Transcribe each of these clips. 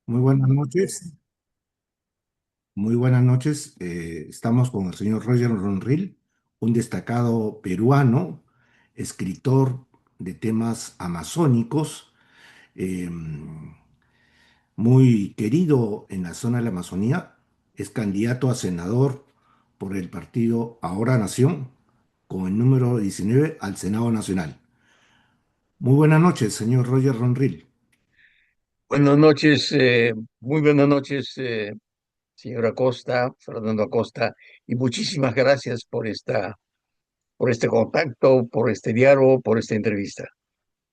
Muy buenas noches, muy buenas noches. Estamos con el señor Roger Ronril, un destacado peruano, escritor de temas amazónicos, eh, muy querido en la zona de la Amazonía. Es candidato a senador por el partido Ahora Nación, con el número 19 al Senado Nacional. Muy buenas noches, señor Roger Ronril. Buenas noches, muy buenas noches, señora Acosta, Fernando Acosta, y muchísimas gracias por este contacto, por este diálogo, por esta entrevista.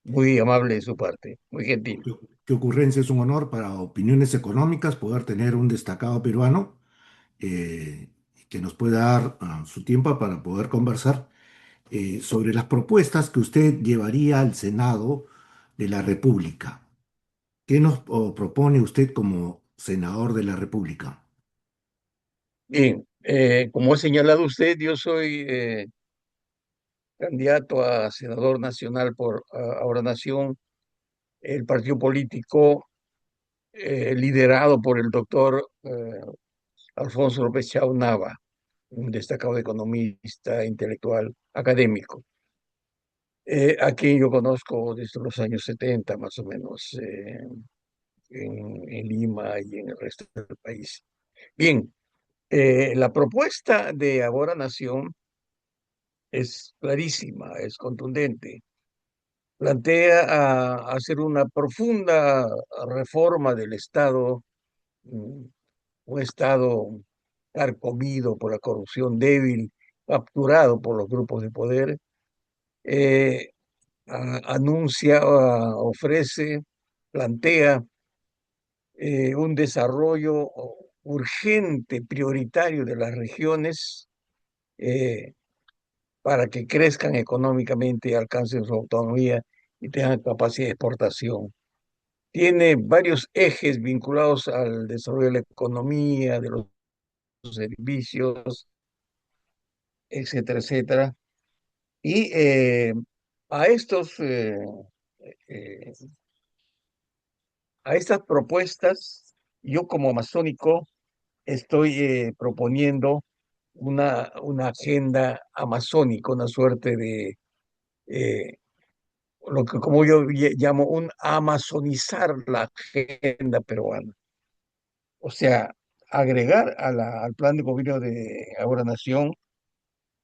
Muy amable de su parte, muy gentil. Qué ocurrencia, es un honor para Opiniones Económicas poder tener un destacado peruano que nos pueda dar su tiempo para poder conversar sobre las propuestas que usted llevaría al Senado de la República. ¿Qué nos propone usted como senador de la República? Bien, como ha señalado usted, yo soy candidato a senador nacional por Ahora Nación, el partido político liderado por el doctor Alfonso López Chao Nava, un destacado economista, intelectual, académico, a quien yo conozco desde los años 70 más o menos, en Lima y en el resto del país. Bien, la propuesta de Ahora Nación es clarísima, es contundente. Plantea hacer una profunda reforma del Estado, mm, un Estado carcomido por la corrupción débil, capturado por los grupos de poder. eh, Anuncia, ofrece, plantea un desarrollo urgente, prioritario de las regiones, eh, para que crezcan económicamente, alcancen su autonomía y tengan capacidad de exportación. Tiene varios ejes vinculados al desarrollo de la economía, de los servicios, etcétera, etcétera. Y a estos eh, a estas propuestas, yo como amazónico estoy proponiendo una agenda amazónica, una suerte de eh, lo que como yo llamo un amazonizar la agenda peruana. O sea, agregar al plan de gobierno de Ahora Nación,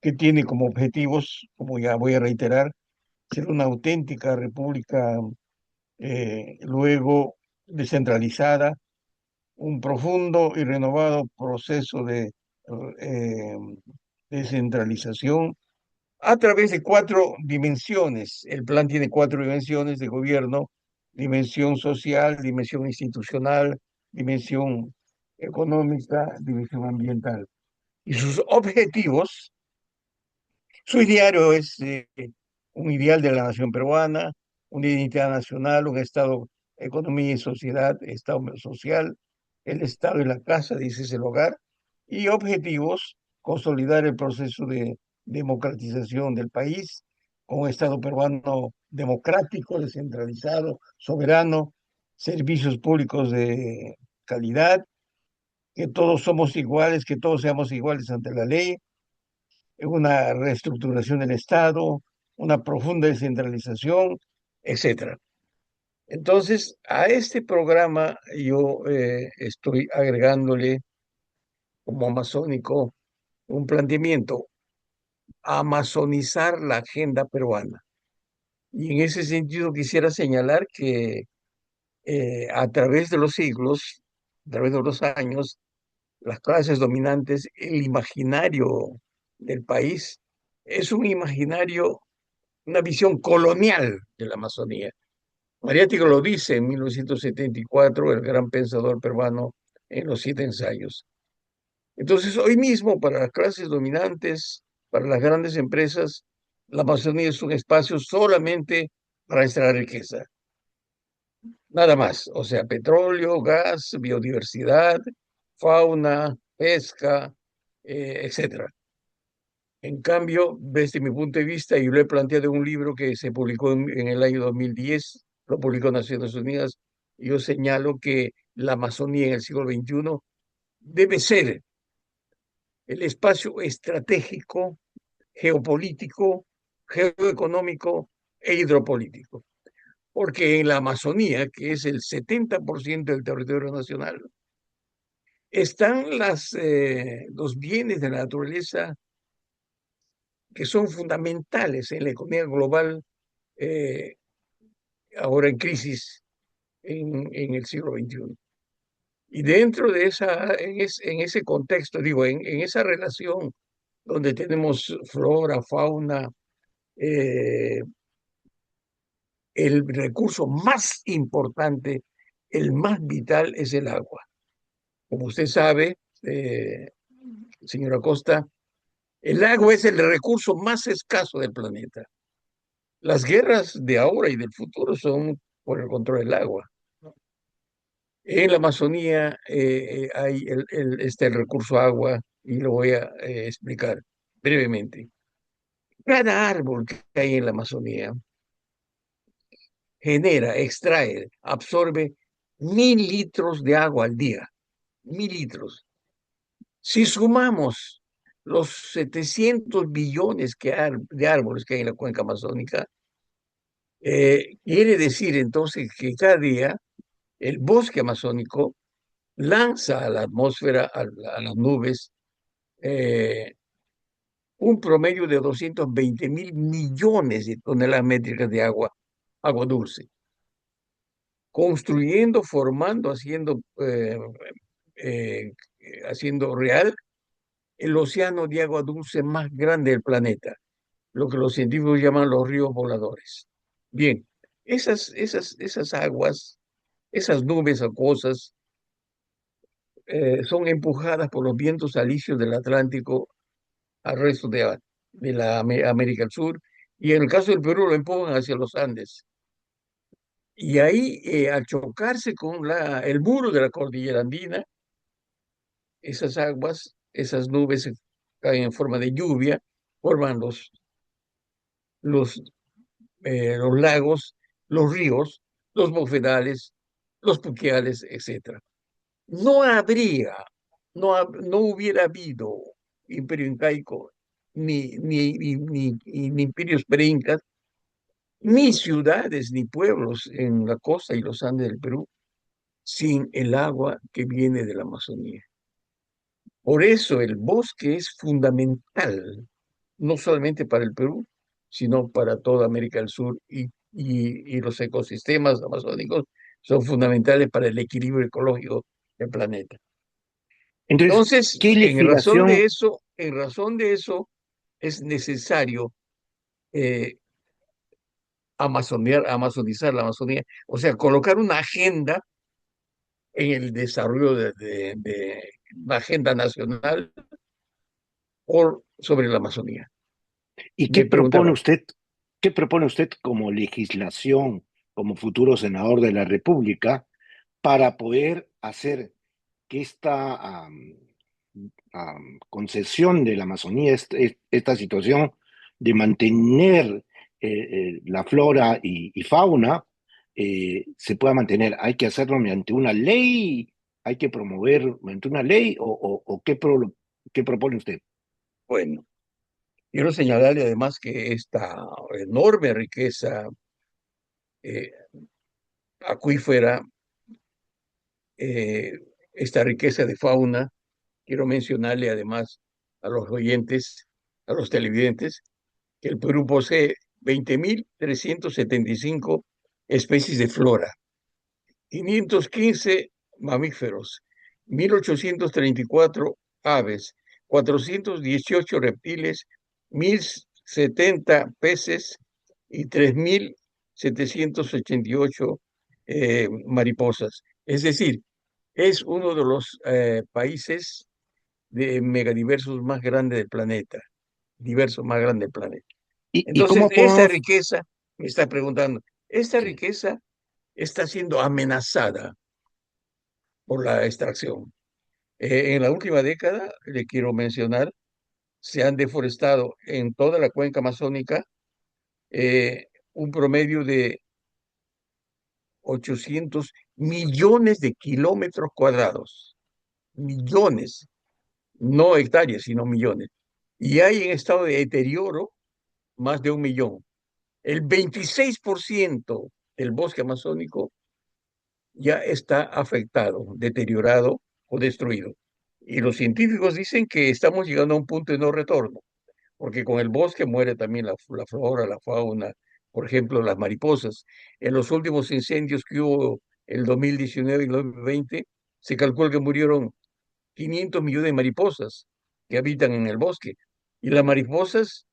que tiene como objetivos, como ya voy a reiterar, ser una auténtica república, luego descentralizada, un profundo y renovado proceso de eh, descentralización a través de cuatro dimensiones. El plan tiene cuatro dimensiones de gobierno: dimensión social, dimensión institucional, dimensión económica, dimensión ambiental. Y sus objetivos, su ideario es un ideal de la nación peruana, una identidad nacional, un Estado, economía y sociedad, Estado social, el Estado y la casa, dice es el hogar, y objetivos, consolidar el proceso de democratización del país, con un Estado peruano democrático, descentralizado, soberano, servicios públicos de calidad, que todos somos iguales, que todos seamos iguales ante la ley, una reestructuración del Estado, una profunda descentralización, etcétera. Entonces, a este programa yo estoy agregándole como amazónico un planteamiento: amazonizar la agenda peruana. Y en ese sentido quisiera señalar que a través de los siglos, a través de los años, las clases dominantes, el imaginario del país es un imaginario, una visión colonial de la Amazonía. Mariátegui lo dice en 1974, el gran pensador peruano, en Los Siete Ensayos. Entonces, hoy mismo, para las clases dominantes, para las grandes empresas, la Amazonía es un espacio solamente para extraer riqueza, nada más. O sea, petróleo, gas, biodiversidad, fauna, pesca, etcétera. En cambio, desde mi punto de vista, y lo he planteado en un libro que se publicó en el año 2010, lo publicó Naciones Unidas, yo señalo que la Amazonía en el siglo XXI debe ser el espacio estratégico, geopolítico, geoeconómico e hidropolítico. Porque en la Amazonía, que es el 70% del territorio nacional, están los bienes de la naturaleza que son fundamentales en la economía global, eh, ahora en crisis en el siglo XXI. Y dentro de en ese contexto, digo, en esa relación donde tenemos flora, fauna, eh, el recurso más importante, el más vital es el agua. Como usted sabe, señora Costa, el agua es el recurso más escaso del planeta. Las guerras de ahora y del futuro son por el control del agua. En la Amazonía hay el recurso agua y lo voy a explicar brevemente. Cada árbol que hay en la Amazonía genera, extrae, absorbe 1.000 litros de agua al día. 1.000 litros. Si sumamos los 700 billones de árboles que hay en la cuenca amazónica, quiere decir entonces que cada día el bosque amazónico lanza a la atmósfera, a las nubes, eh, un promedio de 220.000 millones de toneladas métricas de agua dulce, construyendo, formando, eh, haciendo real el océano de agua dulce más grande del planeta, lo que los científicos llaman los ríos voladores. Bien, esas aguas, esas nubes acuosas, son empujadas por los vientos alisios del Atlántico al resto de la América del Sur, y en el caso del Perú lo empujan hacia los Andes. Y ahí, al chocarse con el muro de la cordillera andina, esas aguas, esas nubes caen en forma de lluvia, forman los, los lagos, los ríos, los bofedales, los puquiales, etcétera. No habría, no hubiera habido imperio incaico, ni imperios preincas, ni ciudades, ni pueblos en la costa y los Andes del Perú, sin el agua que viene de la Amazonía. Por eso el bosque es fundamental, no solamente para el Perú, sino para toda América del Sur, y los ecosistemas amazónicos son fundamentales para el equilibrio ecológico del planeta. Entonces, Entonces, ¿qué legislación? en razón de eso, es necesario eh, amazonizar la Amazonía, o sea, colocar una agenda en el desarrollo de la agenda nacional sobre la Amazonía. ¿Y Me preguntaba, qué propone usted como legislación, como futuro senador de la República, para poder hacer que esta concesión de la Amazonía, esta situación de mantener la flora y fauna, se pueda mantener? ¿Hay que hacerlo mediante una ley? ¿Hay que promover mediante una ley? ¿O qué propone usted? bueno, quiero señalarle además que esta enorme riqueza eh, acuífera, eh, esta riqueza de fauna, quiero mencionarle además a los oyentes, a los televidentes, que el Perú posee 20.375 especies de flora, 515 mamíferos, 1.834 aves, 418 reptiles, 1.070 peces y 3.788 mariposas. Es decir, es uno de los países de megadiversos más grandes del planeta, diverso más grande del planeta. ¿Y Entonces, cómo esa podemos? riqueza, me está preguntando, esta Sí. riqueza está siendo amenazada por la extracción. En la última década, le quiero mencionar, se han deforestado en toda la cuenca amazónica un promedio de 800 millones de kilómetros cuadrados. Millones, no hectáreas, sino millones. Y hay en estado de deterioro más de 1 millón. El 26% del bosque amazónico ya está afectado, deteriorado o destruido. Y los científicos dicen que estamos llegando a un punto de no retorno, porque con el bosque muere también la flora, la fauna, por ejemplo, las mariposas. En los últimos incendios que hubo el 2019 y el 2020, se calcula que murieron 500 millones de mariposas que habitan en el bosque. Y las mariposas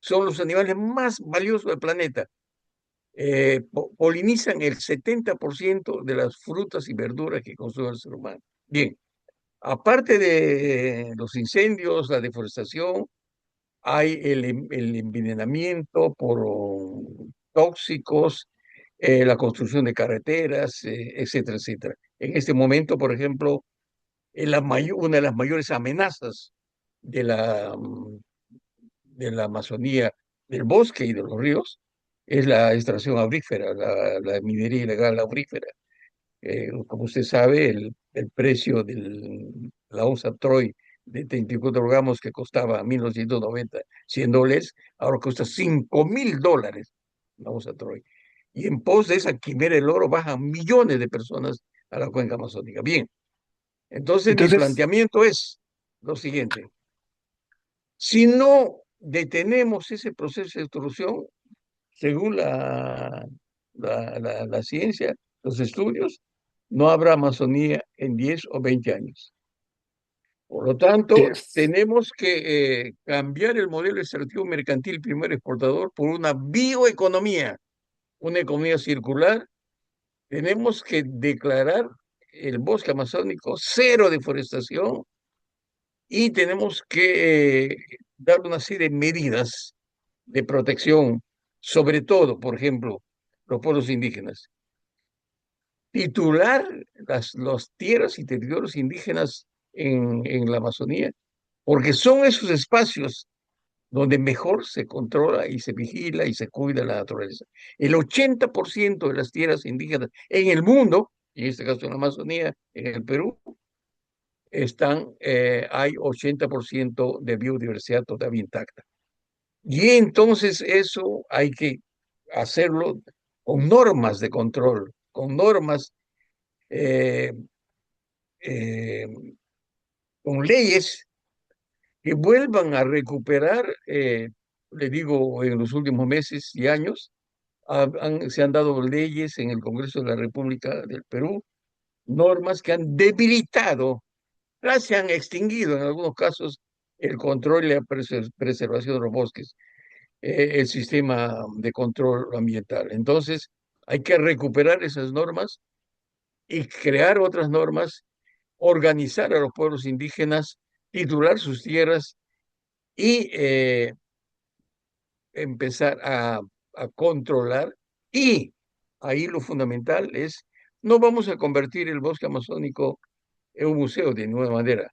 son los animales más valiosos del planeta. Polinizan el 70% de las frutas y verduras que consume el ser humano. Bien, aparte de los incendios, la deforestación, hay el envenenamiento por tóxicos, la construcción de carreteras, etcétera, etcétera. En este momento, por ejemplo, una de las mayores amenazas de de la Amazonía, del bosque y de los ríos, es la extracción aurífera, la minería ilegal aurífera. Como usted sabe, el precio de la onza Troy de 34 gramos que costaba en 1990 $100, ahora cuesta $5.000 la onza Troy. Y en pos de esa quimera del oro bajan millones de personas a la cuenca amazónica. Bien, entonces mi Entonces, planteamiento es lo siguiente. Si no detenemos ese proceso de destrucción, según la ciencia, los estudios, no habrá Amazonía en 10 o 20 años. Por lo tanto, es- tenemos que cambiar el modelo extractivo mercantil primer exportador por una bioeconomía, una economía circular. Tenemos que declarar el bosque amazónico cero deforestación y tenemos que dar una serie de medidas de protección, sobre todo, por ejemplo, los pueblos indígenas. Titular las tierras y territorios indígenas en la Amazonía, porque son esos espacios donde mejor se controla y se vigila y se cuida la naturaleza. El 80% de las tierras indígenas en el mundo, en este caso en la Amazonía, en el Perú, hay 80% de biodiversidad todavía intacta. Y entonces eso hay que hacerlo con normas de control, con normas, eh, eh, con leyes que vuelvan a recuperar, le digo, en los últimos meses y años, se han dado leyes en el Congreso de la República del Perú, normas que han debilitado, se han extinguido en algunos casos el control y la preservación de los bosques, el sistema de control ambiental. Entonces, hay que recuperar esas normas y crear otras normas, organizar a los pueblos indígenas, titular sus tierras y empezar a controlar. Y ahí lo fundamental es, no vamos a convertir el bosque amazónico en un museo de nueva manera.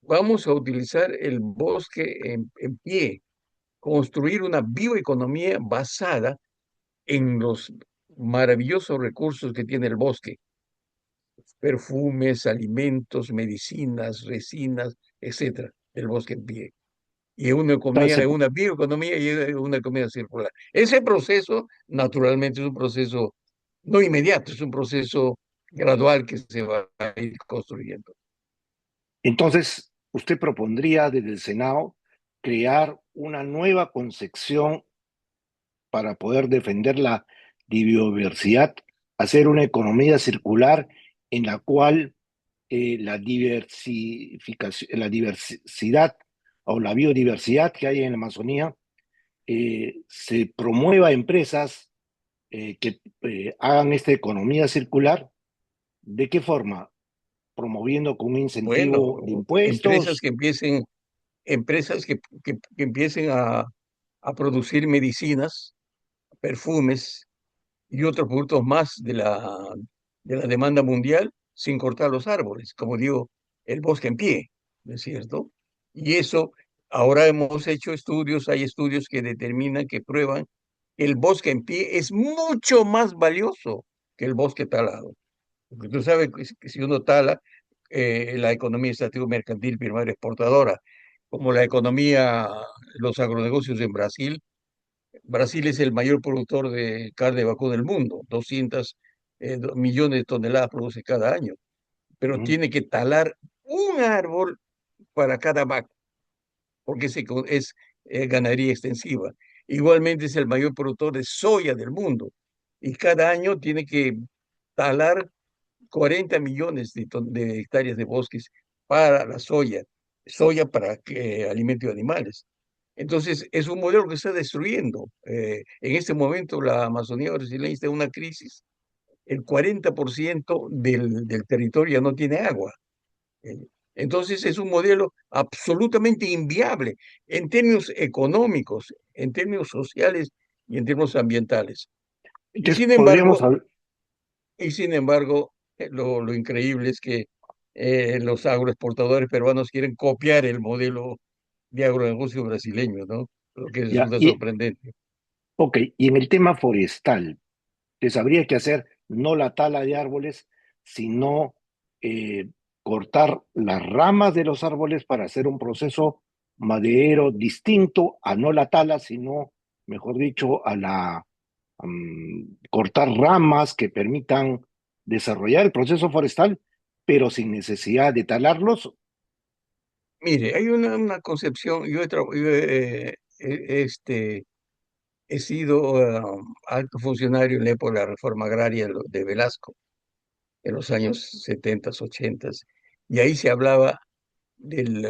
Vamos a utilizar el bosque en pie, construir una bioeconomía basada en los maravillosos recursos que tiene el bosque: perfumes, alimentos, medicinas, resinas, etcétera, del bosque en pie. Y entonces, una bioeconomía y una economía circular. Ese proceso, naturalmente, es un proceso no inmediato, es un proceso gradual que se va a ir construyendo. usted propondría desde el Senado crear una nueva concepción para poder defender la biodiversidad, hacer una economía circular en la cual la diversidad o la biodiversidad que hay en la Amazonía se promueva empresas que hagan esta economía circular. ¿De qué forma? Promoviendo con un incentivo de Bueno, impuestos. empresas que empiecen a producir medicinas, perfumes y otros productos más de la demanda mundial sin cortar los árboles, como digo, el bosque en pie, ¿no es cierto? Y eso, ahora hemos hecho estudios, hay estudios que determinan, que prueban que el bosque en pie es mucho más valioso que el bosque talado. Porque tú sabes que si uno tala, la economía estatal mercantil primaria exportadora, como la economía, los agronegocios en Brasil. Brasil es el mayor productor de carne de vacuno del mundo, 200 millones de toneladas produce cada año, pero Ujú. tiene que talar un árbol para cada vaca, porque es ganadería extensiva. Igualmente es el mayor productor de soya del mundo y cada año tiene que talar 40 millones de hectáreas de bosques para la soya, soya para que alimente animales. Entonces, es un modelo que está destruyendo. En este momento, la Amazonía brasileña está en una crisis. El 40% del territorio ya no tiene agua. Eh, Entonces, es un modelo absolutamente inviable en términos económicos, en términos sociales y en términos ambientales. Y Entonces, sin podríamos embargo, hablar, lo increíble es que los agroexportadores peruanos quieren copiar el modelo de agronegocio brasileño, ¿no? Lo que ya, resulta sorprendente. ok, y en el tema forestal, les habría que hacer no la tala de árboles, sino eh, cortar las ramas de los árboles para hacer un proceso maderero distinto a no la tala, sino, mejor dicho, a la cortar ramas que permitan desarrollar el proceso forestal, pero sin necesidad de talarlos. Mire, hay una concepción, he sido alto funcionario en la época de la reforma agraria de Velasco, en los años 70, 80, y ahí se hablaba del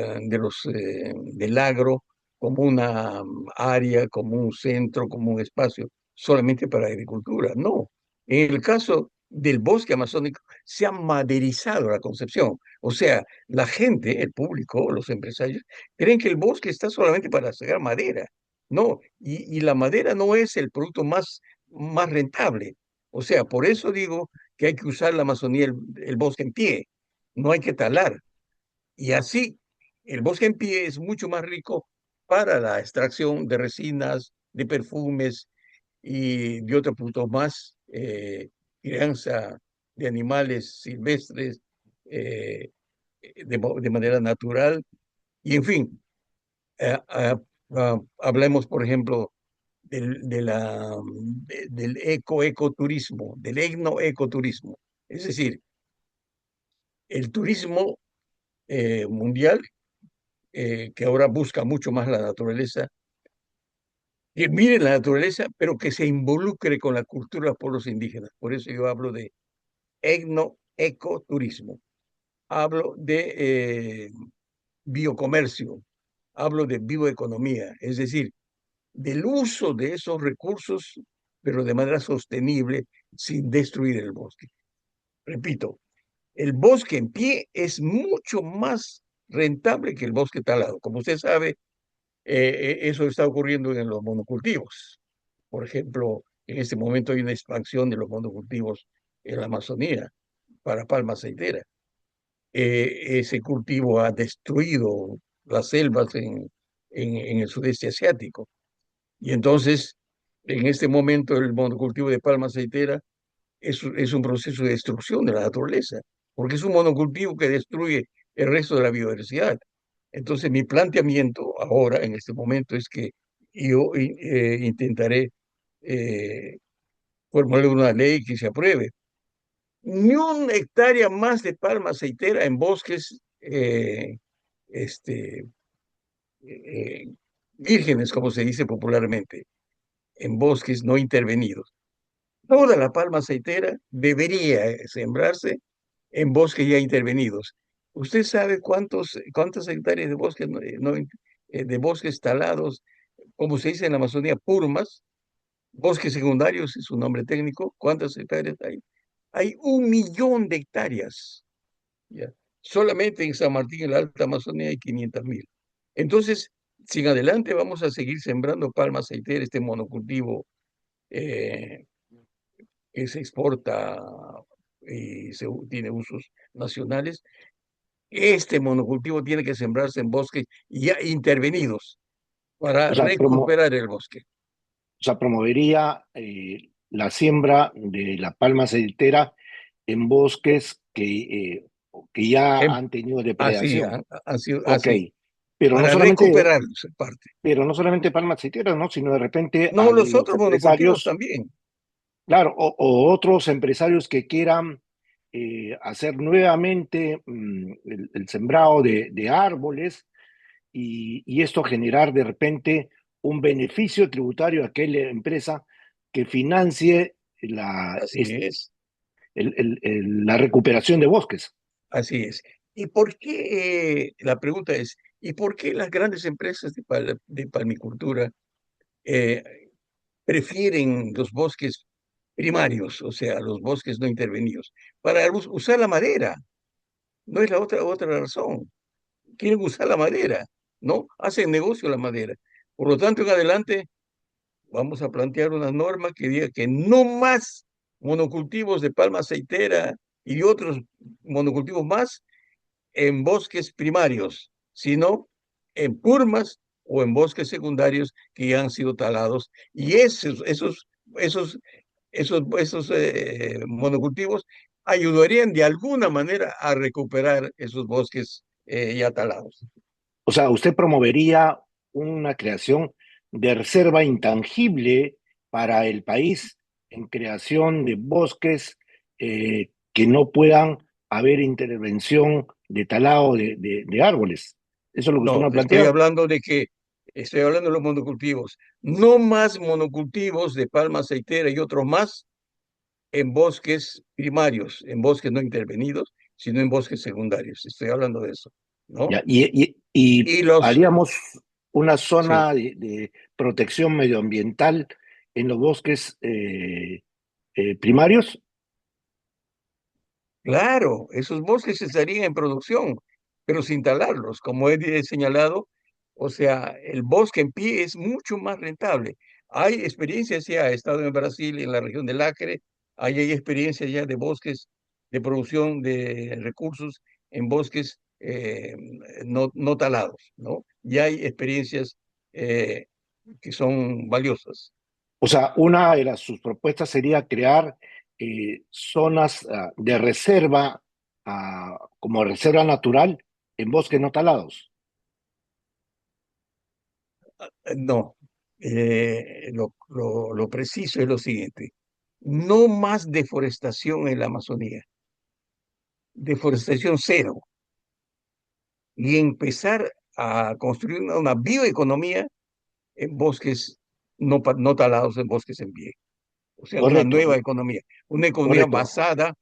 agro como una área, como un centro, como un espacio solamente para agricultura. No, en el caso del bosque amazónico se ha maderizado la concepción. O sea, la gente, el público, los empresarios, creen que el bosque está solamente para sacar madera. No, y la madera no es el producto más rentable. O sea, por eso digo que hay que usar la Amazonía, el bosque en pie. No hay que talar. Y así, el bosque en pie es mucho más rico para la extracción de resinas, de perfumes y de otros productos más, crianza de animales silvestres de manera natural. Y en fin, hablemos, por ejemplo, del ecoturismo, del etnoecoturismo. Es decir, el turismo mundial que ahora busca mucho más la naturaleza, que mire la naturaleza, pero que se involucre con la cultura de los pueblos indígenas. Por eso yo hablo de etnoecoturismo, hablo de biocomercio, hablo de bioeconomía, es decir, del uso de esos recursos, pero de manera sostenible, sin destruir el bosque. Repito, el bosque en pie es mucho más rentable que el bosque talado. Como usted sabe, eso está ocurriendo en los monocultivos. Por ejemplo, en este momento hay una expansión de los monocultivos en la Amazonía para palma aceitera. Ese cultivo ha destruido las selvas en el sudeste asiático. Y entonces, en este momento, el monocultivo de palma aceitera es un proceso de destrucción de la naturaleza, porque es un monocultivo que destruye el resto de la biodiversidad. Entonces, mi planteamiento ahora, en este momento, es que yo intentaré eh, formular una ley que se apruebe. Ni una hectárea más de palma aceitera en bosques este, eh, vírgenes, como se dice popularmente, en bosques no intervenidos. Toda la palma aceitera debería sembrarse en bosques ya intervenidos. ¿Usted sabe cuántas hectáreas de bosques, de bosques talados, como se dice en la Amazonía, purmas, bosques secundarios es su nombre técnico? ¿Cuántas hectáreas hay? Hay 1 millón de hectáreas. ¿Ya? Solamente en San Martín, en la Alta Amazonía, hay 500.000. Entonces, sin adelante vamos a seguir sembrando palma aceitera, este monocultivo eh, que se exporta y tiene usos nacionales. Este monocultivo tiene que sembrarse en bosques ya intervenidos O para sea, recuperar el bosque. o sea, promovería la siembra de la palma aceitera en bosques que ya Em- han tenido Así, depredación. ha sido Ok, así, pero no para solamente, recuperarlos en parte. pero no solamente palma aceitera, ¿no? Sino de repente No, a los los otros monocultivos empresarios, también. claro, o otros empresarios que quieran hacer nuevamente el sembrado de árboles y esto generar de repente un beneficio tributario a aquella empresa que financie Así es, la recuperación de bosques. así es. ¿Y por qué, la pregunta es, ¿y por qué las grandes empresas de palmicultura eh, prefieren los bosques primarios, o sea, los bosques no intervenidos, para usar la madera? No es la otra razón. Quieren usar la madera, ¿no? Hacen negocio la madera. Por lo tanto, en adelante vamos a plantear una norma que diga que no más monocultivos de palma aceitera y otros monocultivos más en bosques primarios, sino en purmas o en bosques secundarios que ya han sido talados. Y esos, esos monocultivos ayudarían de alguna manera a recuperar esos bosques ya talados. O sea, usted promovería una creación de reserva intangible para el país en creación de bosques que no puedan haber intervención de talado de árboles. ¿Eso es lo que usted No, me plantea? estoy hablando de los monocultivos. No más monocultivos de palma aceitera y otros más en bosques primarios, en bosques no intervenidos, sino en bosques secundarios. Estoy hablando de eso, ¿no? Ya, y Y los, haríamos una sí, zona de protección medioambiental en los bosques primarios. claro, esos bosques estarían en producción, pero sin talarlos, como he señalado. O sea, el bosque en pie es mucho más rentable. Hay experiencias ya, he estado en Brasil, en la región del Acre, ahí hay experiencias ya de bosques, de producción de recursos en bosques no talados, ¿no? Ya hay experiencias eh, que son valiosas. O sea, una de sus propuestas sería crear zonas de reserva, como reserva natural en bosques no talados. No, lo preciso es lo siguiente. No más deforestación en la Amazonía, deforestación cero, y empezar a construir una bioeconomía en bosques no talados, en bosques en pie. O sea, Correcto, una economía correcto. basada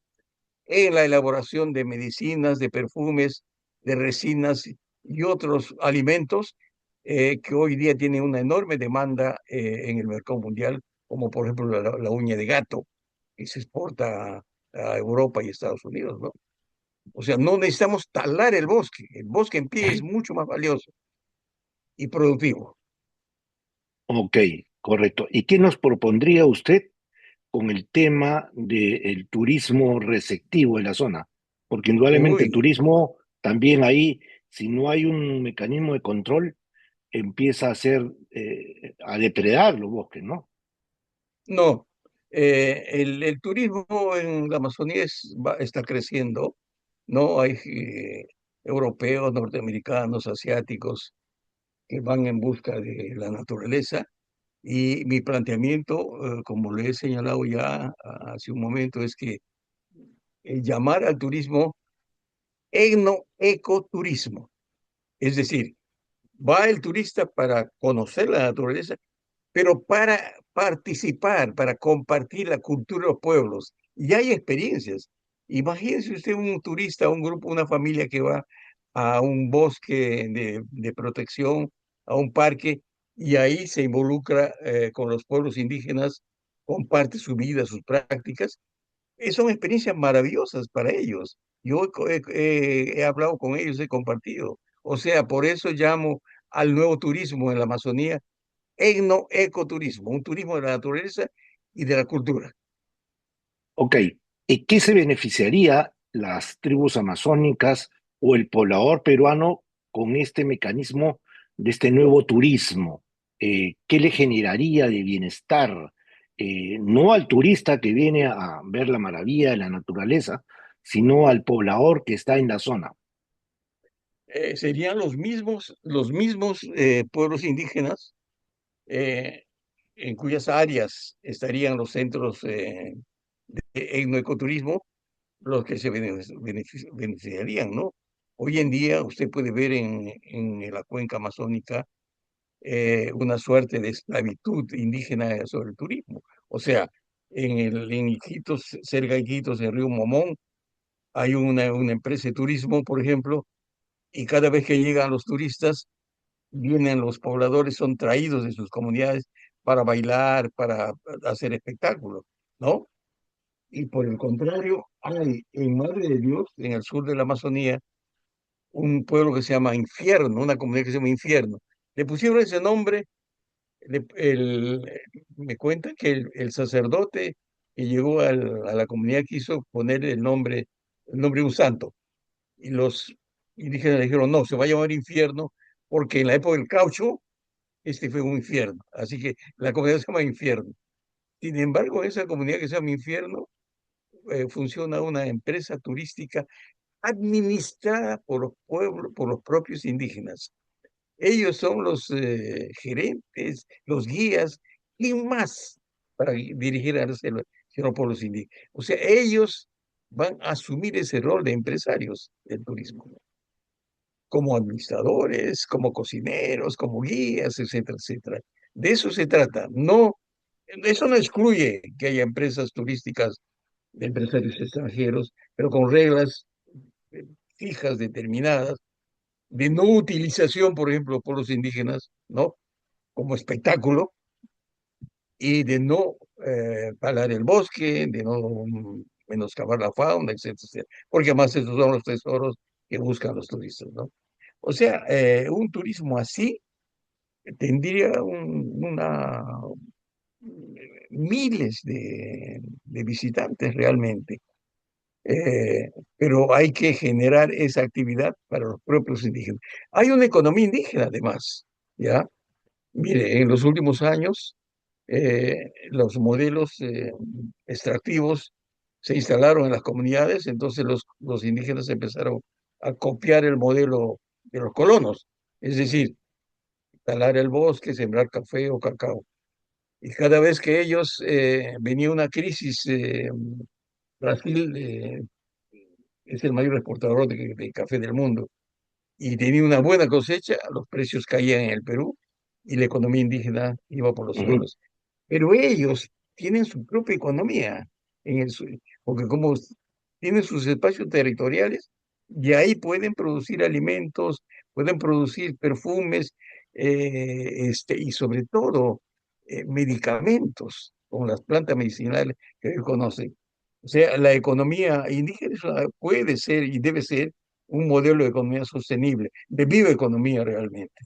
en la elaboración de medicinas, de perfumes, de resinas y otros alimentos que hoy día tienen una enorme demanda en el mercado mundial, como por ejemplo la uña de gato, que se exporta a Europa y Estados Unidos, ¿no? O sea, no necesitamos talar el bosque en pie es mucho más valioso y productivo. Ok, correcto. ¿Y qué nos propondría usted con el tema del turismo receptivo en la zona? Porque indudablemente el Uy, turismo también ahí, si no hay un mecanismo de control, empieza a ser, a depredar los bosques, ¿no? no, el turismo en la Amazonía está creciendo, ¿no? Hay europeos, norteamericanos, asiáticos que van en busca de la naturaleza y mi planteamiento, como le he señalado ya hace un momento, es que llamar al turismo etnoecoturismo, es decir, va el turista para conocer la naturaleza pero para participar, para compartir la cultura de los pueblos. Y hay experiencias. Imagínese usted un turista, un grupo, una familia que va a un bosque de protección, a un parque, y ahí se involucra con los pueblos indígenas, comparte su vida, sus prácticas. Son experiencias maravillosas para ellos. Yo he hablado con ellos, he compartido. O sea, por eso llamo al nuevo turismo en la Amazonía etnoecoturismo, un turismo de la naturaleza y de la cultura. Ok, ¿y qué se beneficiaría las tribus amazónicas o el poblador peruano con este mecanismo de este nuevo turismo? ¿Qué le generaría de bienestar? no al turista que viene a ver la maravilla de la naturaleza, sino al poblador que está en la zona. Serían los mismos pueblos indígenas eh, en cuyas áreas estarían los centros de etnoecoturismo los que se beneficiarían, ¿no? Hoy en día usted puede ver en la cuenca amazónica una suerte de esclavitud indígena sobre el turismo. O sea, en Iquitos, cerca de Iquitos, en Río Momón, hay una empresa de turismo, por ejemplo, y cada vez que llegan los turistas, vienen los pobladores, son traídos de sus comunidades para bailar, para hacer espectáculos, ¿no? Y por el contrario, hay en Madre de Dios, en el sur de la Amazonía, un pueblo que se llama Infierno, una comunidad que se llama Infierno. Le pusieron ese nombre, me cuentan que el sacerdote que llegó a la comunidad quiso poner el nombre de un santo. Y los indígenas le dijeron, no, se va a llamar Infierno, porque en la época del caucho, este fue un infierno. Así que la comunidad se llama Infierno. Sin embargo, en esa comunidad que se llama Infierno, funciona una empresa turística administrada por los pueblos, por los propios indígenas. Ellos son los gerentes, los guías y más para dirigir a los pueblos indígenas. O sea, ellos van a asumir ese rol de empresarios del turismo, como administradores, como cocineros, como guías, etcétera, etcétera. De eso se trata. No, eso no excluye que haya empresas turísticas de empresarios extranjeros, pero con reglas eh, fijas, determinadas, de no utilización, por ejemplo, por los indígenas, ¿no? Como espectáculo, y de no talar el bosque, de no menoscabar la fauna, etcétera, etcétera. Porque además esos son los tesoros que buscan los turistas, ¿no? O sea, un turismo así tendría miles de visitantes realmente. Pero hay que generar esa actividad para los propios indígenas. Hay una economía indígena además, ¿ya? Mire, en los últimos años, los modelos extractivos se instalaron en las comunidades, entonces los indígenas empezaron a copiar el modelo de los colonos, es decir, talar el bosque, sembrar café o cacao. Y cada vez que ellos venía una crisis, Brasil es el mayor exportador de café del mundo y tenía una buena cosecha, los precios caían en el Perú y la economía indígena iba por los Ujú. suelos. Pero ellos tienen su propia economía, porque como tienen sus espacios territoriales, y ahí pueden producir alimentos, pueden producir perfumes, y sobre todo medicamentos, con las plantas medicinales que ellos conocen. O sea, la economía indígena puede ser y debe ser un modelo de economía sostenible, de bioeconomía realmente.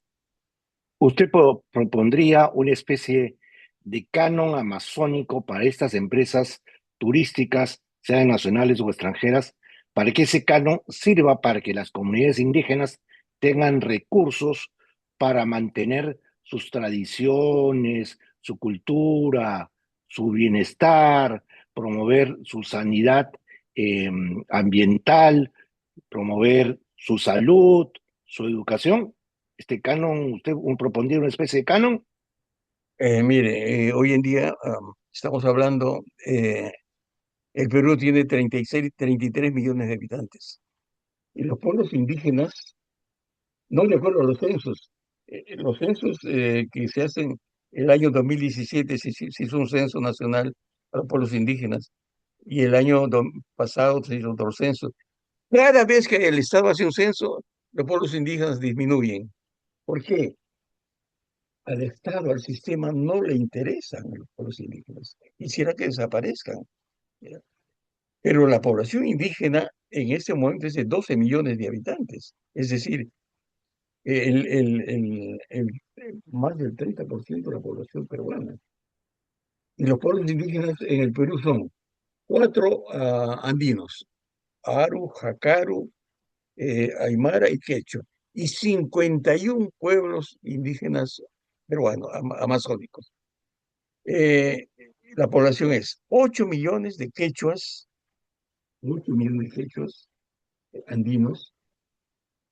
¿Usted propondría una especie de canon amazónico para estas empresas turísticas, sean nacionales o extranjeras, para que ese canon sirva para que las comunidades indígenas tengan recursos para mantener sus tradiciones, su cultura, su bienestar, promover su sanidad eh, ambiental, promover su salud, su educación? Este canon, usted propondría una especie de canon. Mire, hoy en día estamos hablando, el Perú tiene 36, 33 millones de habitantes y los pueblos indígenas, no de acuerdo a los censos que se hacen el año 2017 se hizo un censo nacional para los pueblos indígenas y el año pasado se hizo otro censo. Cada vez que el Estado hace un censo, los pueblos indígenas disminuyen. ¿Por qué? Al Estado, al sistema, no le interesan los pueblos indígenas. Quisiera que desaparezcan. ¿Ya? Pero la población indígena en este momento es de 12 millones de habitantes. Es decir, más del 30% de la población peruana. Y los pueblos indígenas en el Perú son cuatro andinos: Aru, Jacaru, Aymara y Quechua, y 51 pueblos indígenas peruanos, amazónicos. Eh, La población es 8 millones de quechuas, 8 millones de quechuas andinos,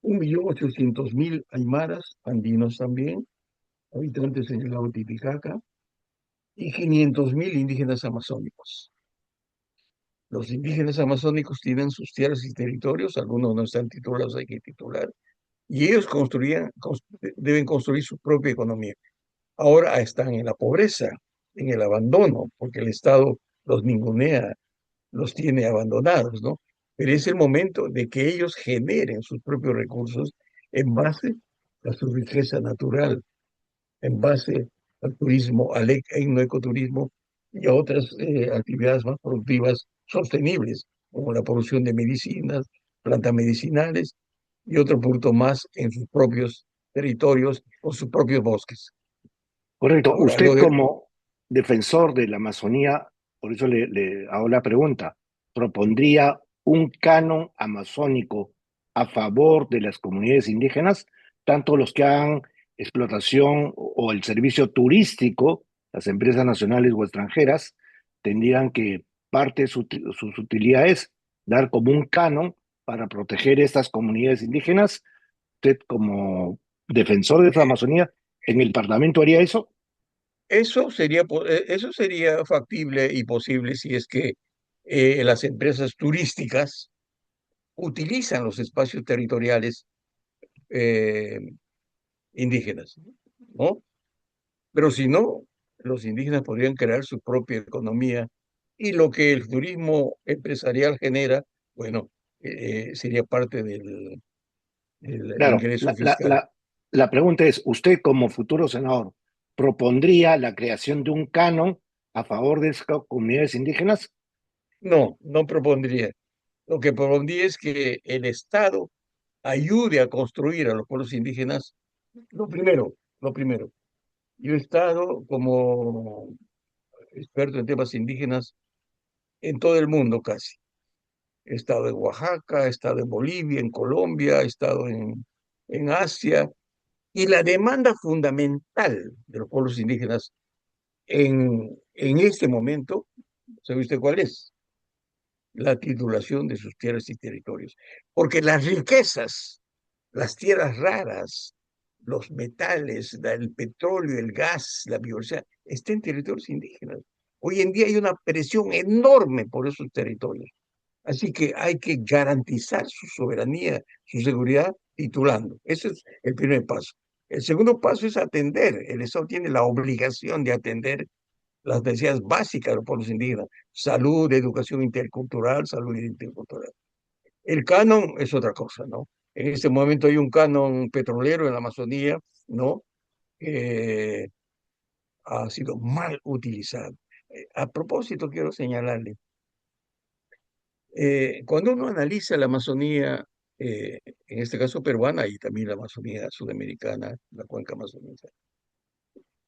1.800.000 aymaras andinos también, habitantes en el lago Titicaca, y 500.000 indígenas amazónicos. Los indígenas amazónicos tienen sus tierras y territorios, algunos no están titulados, hay que titular, y ellos deben construir su propia economía. Ahora están en la pobreza, en el abandono, porque el Estado los ningunea, los tiene abandonados, ¿no? Pero es el momento de que ellos generen sus propios recursos en base a su riqueza natural, en base al turismo, al etnoecoturismo y a otras actividades más productivas sostenibles, como la producción de medicinas, plantas medicinales y otro punto más en sus propios territorios o sus propios bosques. Correcto. Ahora, Usted como defensor de la Amazonía, por eso le hago la pregunta, ¿propondría un canon amazónico a favor de las comunidades indígenas, tanto los que hagan explotación o el servicio turístico, las empresas nacionales o extranjeras, tendrían que parte de sus utilidades dar como un canon para proteger estas comunidades indígenas? ¿Usted como defensor de la Amazonía en el Parlamento haría eso? eso sería factible y posible si es que las empresas turísticas utilizan los espacios territoriales eh, indígenas, ¿no? Pero si no, los indígenas podrían crear su propia economía y lo que el turismo empresarial genera, bueno, sería parte del Claro, ingreso fiscal. la pregunta es, ¿usted como futuro senador propondría la creación de un canon a favor de esas comunidades indígenas? No, no propondría. Lo que propondría es que el Estado ayude a construir a los pueblos indígenas. Lo primero. Yo he estado como experto en temas indígenas en todo el mundo casi. He estado en Oaxaca, he estado en Bolivia, en Colombia, he estado en Asia. Y la demanda fundamental de los pueblos indígenas en este momento, ¿sabe usted cuál es? La titulación de sus tierras y territorios. Porque las riquezas, las tierras raras, los metales, el petróleo, el gas, la biodiversidad, está en territorios indígenas. Hoy en día hay una presión enorme por esos territorios. Así que hay que garantizar su soberanía, su seguridad, titulando. Ese es el primer paso. El segundo paso es atender. El Estado tiene la obligación de atender las necesidades básicas de los pueblos indígenas: salud, educación intercultural, salud intercultural. El canon es otra cosa, ¿no? En este momento hay un canon petrolero en la Amazonía, ¿no? Que ha sido mal utilizado. A propósito, quiero señalarle, cuando uno analiza la Amazonía, en este caso peruana y también la Amazonía sudamericana, la cuenca amazónica,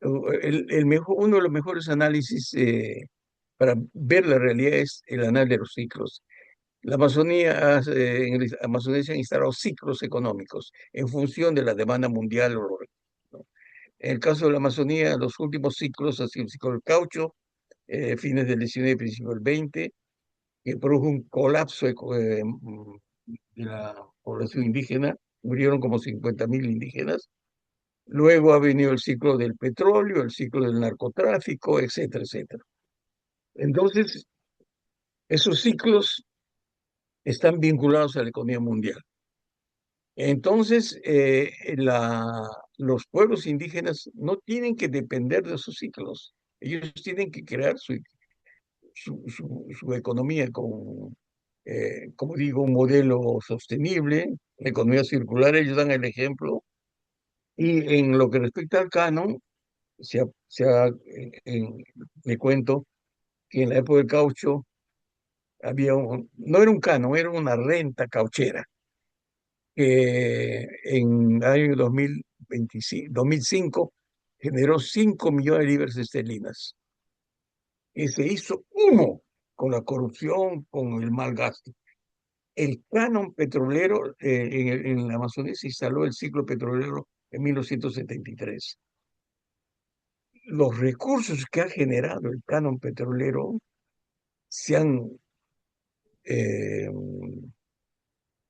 uno de los mejores análisis para ver la realidad es el análisis de los ciclos. La Amazonía, en la Amazonía se han instalado ciclos económicos en función de la demanda mundial, ¿no? En el caso de la Amazonía, los últimos ciclos ha sido el ciclo del caucho, fines del 19 y principios del 20, que produjo un colapso de la población indígena, murieron como 50.000 indígenas. Luego ha venido el ciclo del petróleo, el ciclo del narcotráfico, etcétera, etcétera. Entonces, esos ciclos están vinculados a la economía mundial. Entonces, los pueblos indígenas no tienen que depender de esos ciclos. Ellos tienen que crear su economía con, como digo, un modelo sostenible, la economía circular. Ellos dan el ejemplo. Y en lo que respecta al canon, le cuento que en la época del caucho no era un canon, era una renta cauchera que en el año 2005 generó 5 millones de libras esterlinas y se hizo humo con la corrupción, con el mal gasto. El canon petrolero en la Amazonía se instaló el ciclo petrolero en 1973. los recursos que ha generado el canon petrolero se han eh,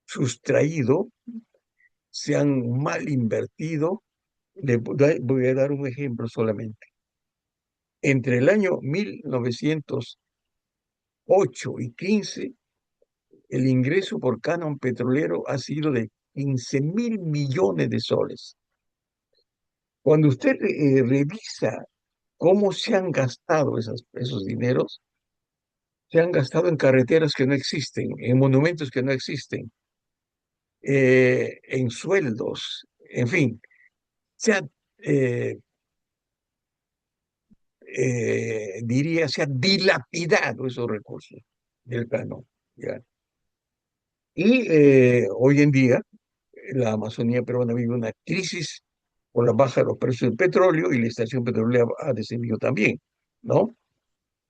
sustraído, se han mal invertido. Voy a dar un ejemplo solamente. Entre el año 1908 y 15, el ingreso por canon petrolero ha sido de 15.000 millones de soles. Cuando usted revisa cómo se han gastado esos dineros, se han gastado en carreteras que no existen, en monumentos que no existen, en sueldos, en fin, se ha, eh, diría, se ha dilapidado esos recursos del canon. ¿Ya? Y hoy en día la Amazonía peruana vive una crisis por la baja de los precios del petróleo y la estación petrolera ha descendido también, ¿no?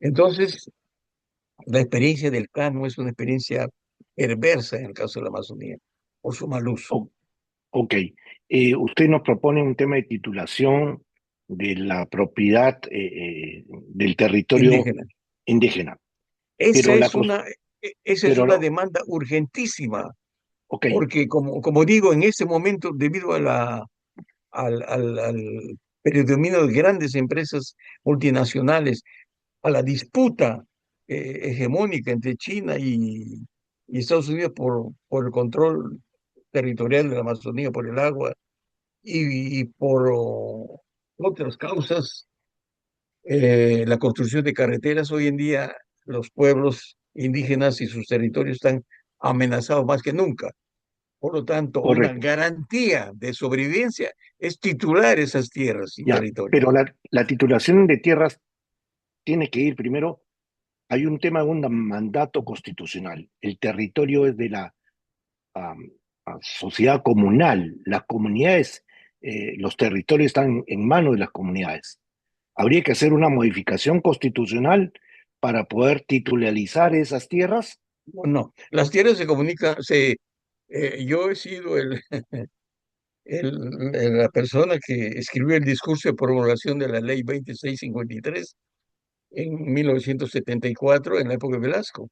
Entonces, la experiencia del Cano es una experiencia perversa en el caso de la Amazonía, por su mal uso. O- ok. Usted nos propone un tema de titulación de la propiedad del territorio Indígena. indígena. Esa Pero la es cos- una, esa es pero una no, demanda urgentísima, ok, porque como digo, en este momento, debido a al predominio de grandes empresas multinacionales, a la disputa hegemónica entre China y Estados Unidos por el control territorial de la Amazonía, por el agua y por otras causas, la construcción de carreteras. Hoy en día los pueblos indígenas y sus territorios están amenazados más que nunca. Por lo tanto, una correcto. garantía de sobrevivencia es titular esas tierras y Ya, territorios. pero la titulación de tierras tiene que ir primero. Hay un tema de un mandato constitucional. El territorio es de la am, sociedad comunal. Las comunidades, los territorios están en manos de las comunidades. Habría que hacer una modificación constitucional para poder titularizar esas tierras. No, no. Las tierras se comunican, yo he sido la persona que escribió el discurso de promulgación de la ley 2653 en 1974, en la época de Velasco.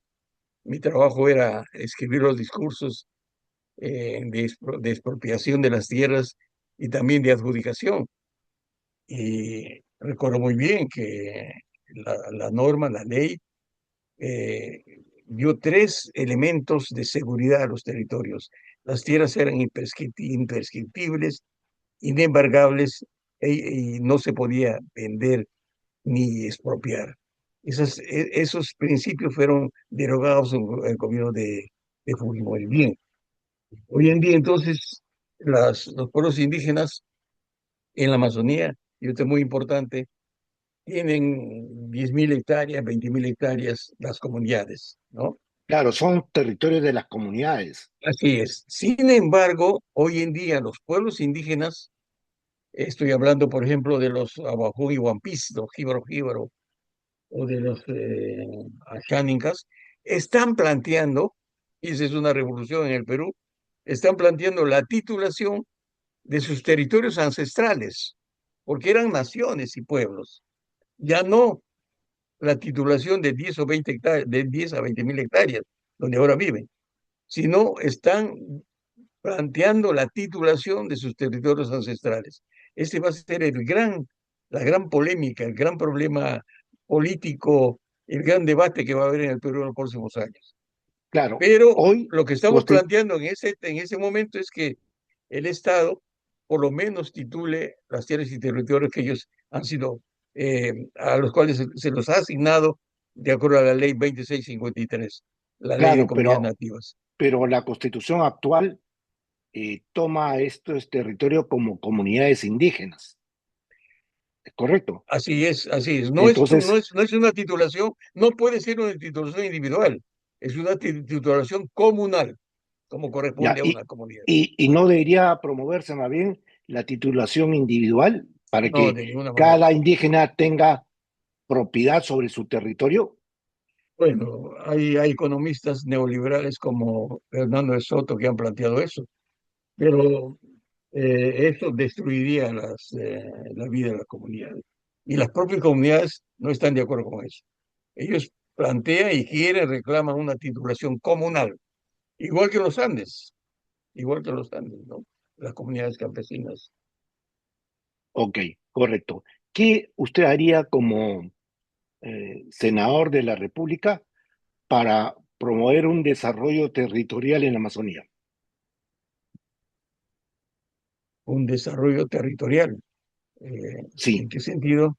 Mi trabajo era escribir los discursos de expropiación de las tierras y también de adjudicación. Y recuerdo muy bien que la norma, la ley, eh, dio tres elementos de seguridad a los territorios. Las tierras eran imprescriptibles, inembargables, y no se podía vender ni expropiar. Esos principios fueron derogados en el gobierno de Fujimori. Bien, hoy en día entonces los pueblos indígenas en la Amazonía, y esto es muy importante, tienen 10.000 hectáreas, 20.000 hectáreas las comunidades, ¿no? Claro, son territorios de las comunidades. Así es. Sin embargo, hoy en día los pueblos indígenas, estoy hablando por ejemplo de los Abajú y Wampis, los Jíbaro Jíbaro, o de los Asháninkas, están planteando, y esa es una revolución en el Perú, están planteando la titulación de sus territorios ancestrales, porque eran naciones y pueblos, ya no la titulación de 10 o 20 hectáreas, de 10 a 20.000 hectáreas, donde ahora viven, sino están planteando la titulación de sus territorios ancestrales. Este va a ser la gran polémica, el gran problema político, el gran debate que va a haber en el Perú en los próximos años. Claro, Pero hoy, lo que estamos planteando en ese momento es que el Estado por lo menos titule las tierras y territorios que ellos han sido, a los cuales se los ha asignado de acuerdo a la ley 2653, la ley de claro, comunidades nativas. pero la constitución actual toma estos territorios como comunidades indígenas, ¿es correcto? Así es, así es. Entonces, No es una titulación, no puede ser una titulación individual, es una titulación comunal, como ya, corresponde a una comunidad. y no debería promoverse más bien la titulación individual para No, que de ninguna manera. cada indígena tenga propiedad sobre su territorio. Bueno, hay economistas neoliberales como Fernando de Soto que han planteado eso, pero eso destruiría la vida de las comunidades. y las propias comunidades no están de acuerdo con eso. Ellos plantean y quieren, reclaman una titulación comunal, igual que los Andes, igual que los Andes, ¿no? Las comunidades campesinas. Ok, correcto. ¿Qué usted haría como senador de la República para promover un desarrollo territorial en la Amazonía? Un desarrollo territorial. ¿En Sí, qué sentido?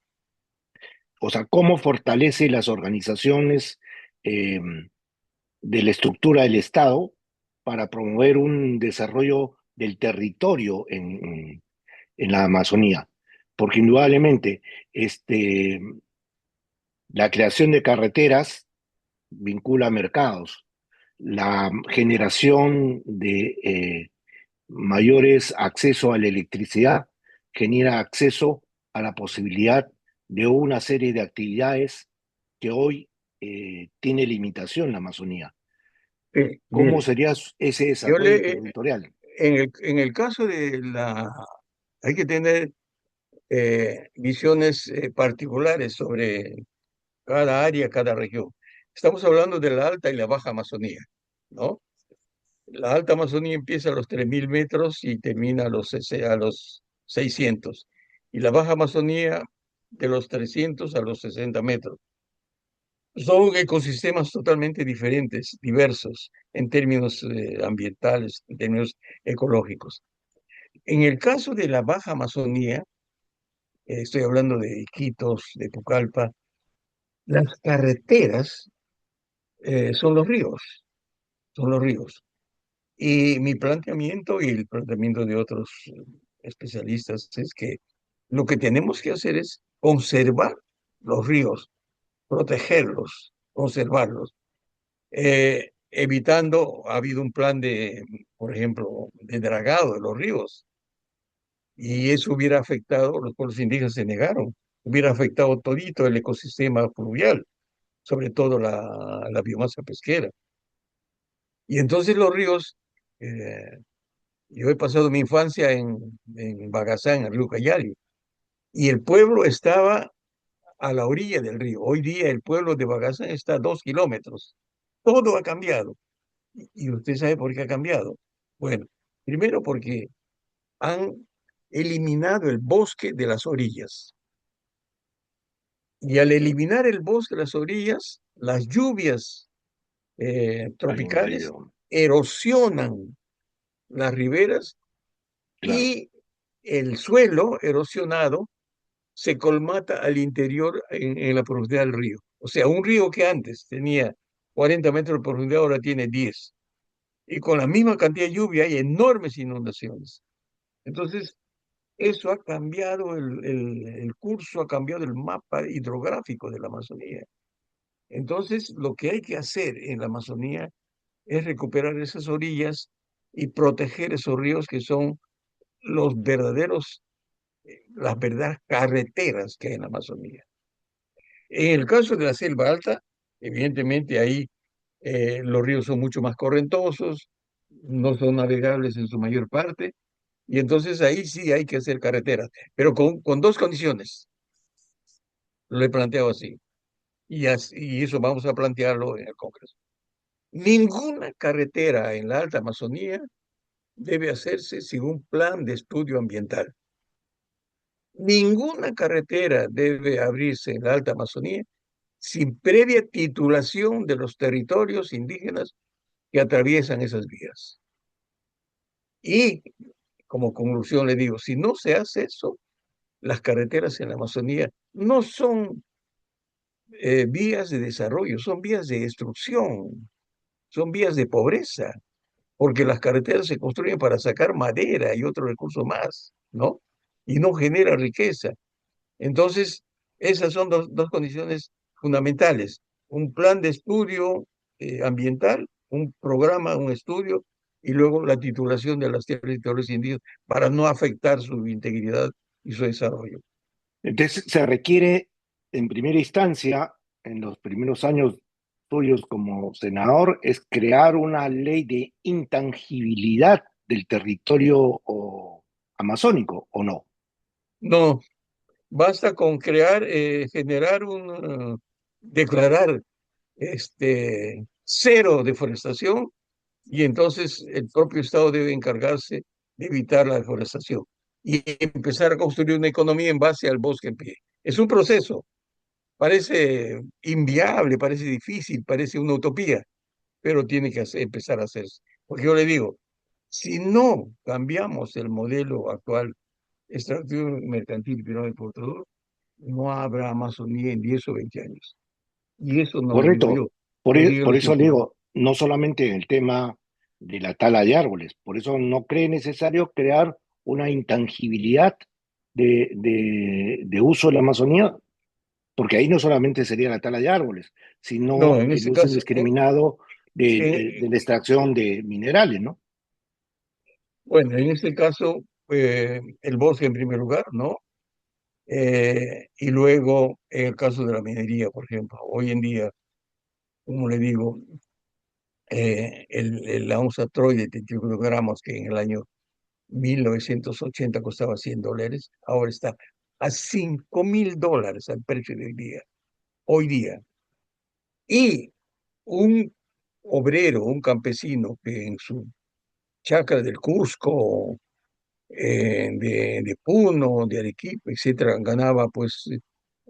o sea, ¿cómo fortalece las organizaciones eh, de la estructura del Estado para promover un desarrollo del territorio en la Amazonía? Porque indudablemente la creación de carreteras vincula mercados, la generación de mayores acceso a la electricidad genera acceso a la posibilidad de una serie de actividades que hoy tiene limitación la Amazonía. ¿Cómo Mire, sería ese yo desarrollo le, territorial? en el caso de la, hay que tener visiones particulares sobre cada área, cada región. Estamos hablando de la alta y la baja Amazonía, ¿no? La alta Amazonía empieza a los 3.000 metros y termina a los 600. Y la baja Amazonía de los 300 a los 60 metros. Son ecosistemas totalmente diferentes, diversos en términos ambientales, en términos ecológicos. En el caso de la baja Amazonía, estoy hablando de Iquitos, de Pucallpa, las carreteras son los ríos, son los ríos. Y mi planteamiento y el planteamiento de otros especialistas es que lo que tenemos que hacer es conservar los ríos, protegerlos, conservarlos, evitando, ha habido un plan de, por ejemplo, de dragado de los ríos, y eso hubiera afectado, los pueblos indígenas se negaron, hubiera afectado todito el ecosistema fluvial, sobre todo la biomasa pesquera. Y entonces los ríos, eh, yo he pasado mi infancia en Bagazán, en el río Cayali, y el pueblo estaba a la orilla del río. Hoy día el pueblo de Bagazán está a 2 kilómetros. Todo ha cambiado. Y usted sabe por qué ha cambiado. Bueno, primero porque han eliminado el bosque de las orillas. Y al eliminar el bosque de las orillas, las lluvias Han tropicales invadido, erosionan las riberas claro, y el suelo erosionado se colmata al interior en la profundidad del río. O sea, un río que antes tenía 40 metros de profundidad ahora tiene 10. Y con la misma cantidad de lluvia hay enormes inundaciones. Entonces, eso ha cambiado el curso, ha cambiado el mapa hidrográfico de la Amazonía. Entonces, lo que hay que hacer en la Amazonía es recuperar esas orillas y proteger esos ríos que son los verdaderos, las verdaderas carreteras que hay en la Amazonía. En el caso de la selva alta, evidentemente ahí los ríos son mucho más correntosos, no son navegables en su mayor parte, y entonces ahí sí hay que hacer carreteras, pero con dos condiciones, lo he planteado así, y eso vamos a plantearlo en el Congreso. Ninguna carretera en la Alta Amazonía debe hacerse sin un plan de estudio ambiental. Ninguna carretera debe abrirse en la Alta Amazonía sin previa titulación de los territorios indígenas que atraviesan esas vías. Y como conclusión le digo, si no se hace eso, las carreteras en la Amazonía no son vías de desarrollo, son vías de destrucción, son vías de pobreza, porque las carreteras se construyen para sacar madera y otros recursos más, ¿no? Y no genera riqueza. Entonces, esas son dos condiciones fundamentales. Un plan de estudio ambiental, un programa, un estudio, y luego la titulación de las tierras y territorios indígenas para no afectar su integridad y su desarrollo. entonces se requiere, en primera instancia, en los primeros años suyos como senador, es crear una ley de intangibilidad del territorio amazónico, ¿o no? No, Basta con crear, generar declarar cero deforestación y entonces el propio Estado debe encargarse de evitar la deforestación y empezar a construir una economía en base al bosque en pie. Es un proceso, parece inviable, parece difícil, parece una utopía, pero tiene que empezar a hacerse. Porque yo le digo, si no cambiamos el modelo actual extractivo mercantil y privado exportador, no habrá Amazonía en 10 o 20 años. Y eso no lo digo Correcto. yo, lo digan Por los eso le científicos. digo, no solamente en el tema de la tala de árboles, por eso no cree necesario crear una intangibilidad de uso de la Amazonía, porque ahí no solamente sería la tala de árboles, No, sino en el este uso caso, indiscriminado de en- la extracción de minerales, ¿no? bueno, en este caso, el bosque en primer lugar, ¿no? Y luego, en el caso de la minería, por ejemplo, hoy en día, como le digo, la onza Troy de 31 gramos, que en el año 1980 costaba $100, ahora está a $5.000 al precio de hoy día. Hoy día. Y un obrero, un campesino que en su chacra del Cusco, de Puno, de Arequipa, etcétera, ganaba pues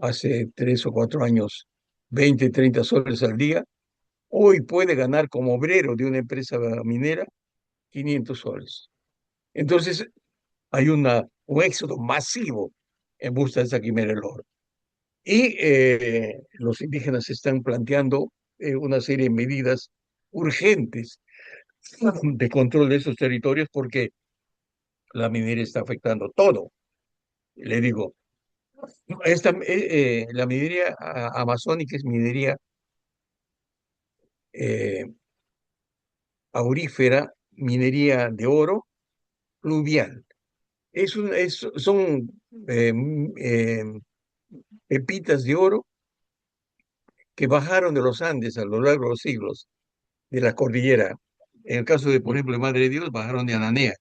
hace 3 o 4 años 20, 30 soles al día, hoy puede ganar como obrero de una empresa minera 500 soles. Entonces hay un éxodo masivo en busca de esa quimera del oro. Y los indígenas están planteando una serie de medidas urgentes de control de esos territorios porque la minería está afectando todo. Le digo, la minería amazónica es minería eh, aurífera, minería de oro pluvial. Son eh, eh, pepitas de oro que bajaron de los Andes a lo largo de los siglos, de la cordillera. En el caso de, por ejemplo, de Madre de Dios, bajaron de Ananea,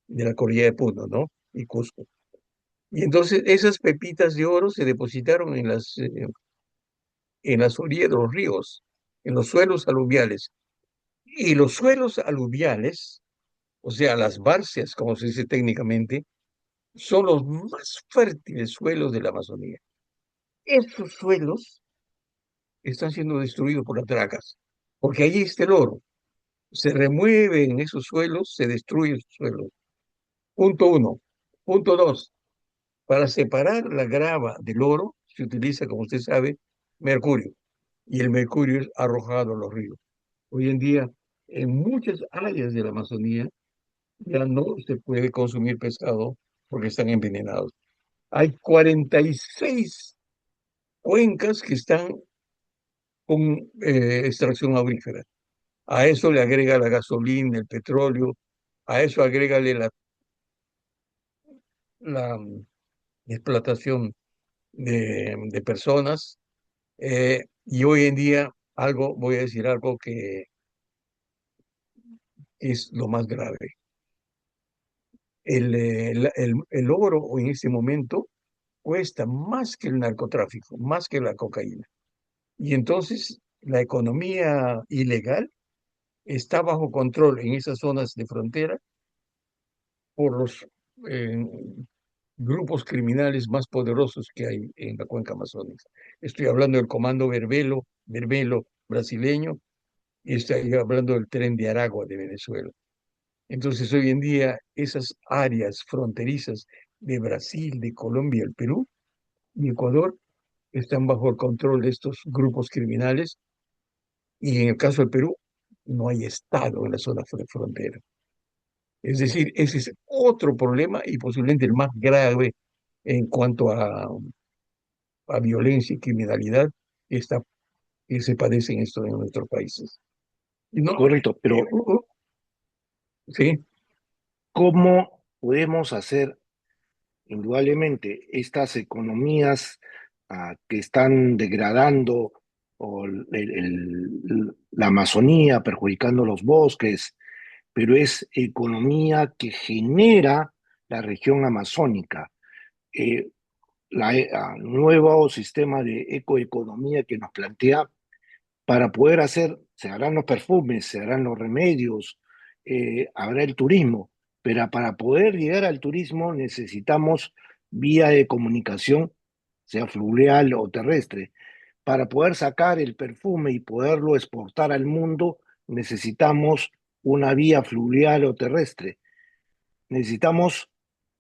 de la cordillera de Puno, ¿no? Y Cusco. Y entonces esas pepitas de oro se depositaron en las orillas de los ríos, en los suelos aluviales. Y los suelos aluviales, o sea, las bárceas, como se dice técnicamente, son los más fértiles suelos de la Amazonía. Esos suelos están siendo destruidos por las tracas, porque allí está el oro. Se remueven esos suelos, se destruyen esos suelos. Punto uno. Punto dos. Para separar la grava del oro se utiliza, como usted sabe, mercurio. Y el mercurio es arrojado a los ríos. Hoy en día, en muchas áreas de la Amazonía, ya no se puede consumir pescado porque están envenenados. Hay 46 cuencas que están con extracción aurífera. A eso le agrega la gasolina, el petróleo, a eso agrégale la explotación de personas. Y hoy en día, voy a decir algo que es lo más grave. El oro en este momento cuesta más que el narcotráfico, más que la cocaína. Y entonces la economía ilegal está bajo control en esas zonas de frontera por los eh, grupos criminales más poderosos que hay en la cuenca amazónica. Estoy hablando del Comando Verbelo brasileño, y estoy hablando del Tren de Aragua de Venezuela. Entonces, hoy en día, esas áreas fronterizas de Brasil, de Colombia, el Perú y Ecuador están bajo el control de estos grupos criminales y en el caso del Perú no hay Estado en la zona de frontera. Es decir, ese es otro problema y posiblemente el más grave en cuanto a violencia y criminalidad que, que se padecen esto en nuestros países. Y no, Correcto, pero sí, ¿cómo podemos hacer indudablemente estas economías que están degradando o la Amazonía, perjudicando los bosques, pero es economía que genera la región amazónica? Eh, nuevo sistema de ecoeconomía que nos plantea para poder hacer, se harán los perfumes, se harán los remedios, habrá el turismo, pero para poder llegar al turismo necesitamos vía de comunicación, sea fluvial o terrestre. Para poder sacar el perfume y poderlo exportar al mundo, necesitamos una vía fluvial o terrestre. Necesitamos,